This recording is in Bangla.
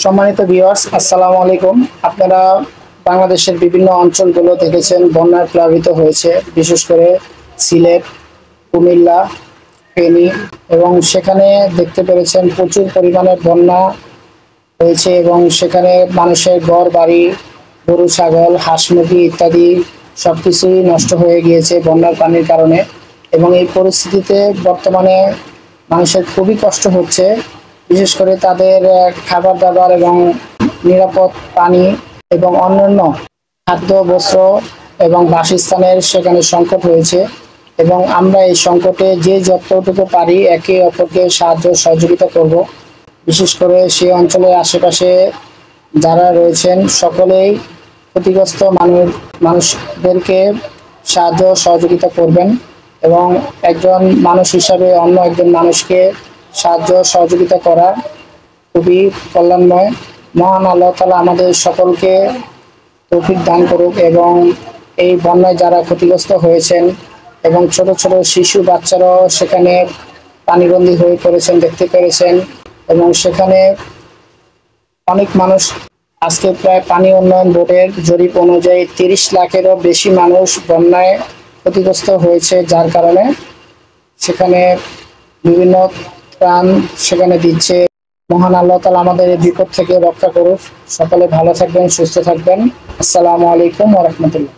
সম্মানিত ভিউয়ার্স, আসসালামু আলাইকুম। আপনারা বাংলাদেশের বিভিন্ন অঞ্চলগুলো দেখেছেন বন্যায় প্লাবিত হয়েছে, বিশেষ করে সিলেট, কুমিল্লা, ফেনী, এবং সেখানে দেখতে পেরেছেন প্রচুর পরিমাণে বন্যা হয়েছে এবং সেখানে মানুষের ঘর বাড়ি, গরু ছাগল, হাঁস মুরগি ইত্যাদি সবকিছুই নষ্ট হয়ে গিয়েছে বন্যার পানির কারণে। এবং এই পরিস্থিতিতে বর্তমানে মানুষের খুবই কষ্ট হচ্ছে, বিশেষ করে তাদের খাবার দাবার এবং নিরাপদ পানি এবং অন্যান্য খাদ্য, বস্ত্র এবং বাসস্থানের সেখানে সংকট হয়েছে। এবং আমরা এই সংকটে যে যতটুকু পারি একে অপরকে সাহায্য সহযোগিতা করব। বিশেষ করে সেই অঞ্চলের আশেপাশে যারা রয়েছেন সকলেই ক্ষতিগ্রস্ত মানুষদেরকে সাহায্য সহযোগিতা করবেন এবং একজন মানুষ হিসাবে অন্য একজন মানুষকে সাহায্য সহযোগিতা করা খুবই কল্যাণময়। মহান আল্লাহ তাআলা আমাদের সকলকে তৌফিক দান করুক। এবং এই বন্যায় যারা ক্ষতিগ্রস্ত হয়েছেন এবং ছোট ছোট শিশু বাচ্চারাও সেখানে পানিবন্দী হয়ে পড়েছেন দেখতে পেরেছেন। এবং সেখানে অনেক মানুষ, আজকে প্রায় পানি উন্নয়ন বোর্ডের জরিপ অনুযায়ী 30 লাখেরও বেশি মানুষ বন্যায় ক্ষতিগ্রস্ত হয়েছে, যার কারণে সেখানে বিভিন্ন ত্রাণ সেখানে দিচ্ছে। মহান আল্লাহ তাআলা আমাদের এই বিপদ থেকে রক্ষা করুক। সকলে ভালো থাকবেন, সুস্থ থাকবেন। আসসালামু আলাইকুম ওয়া রাহমাতুল্লাহ।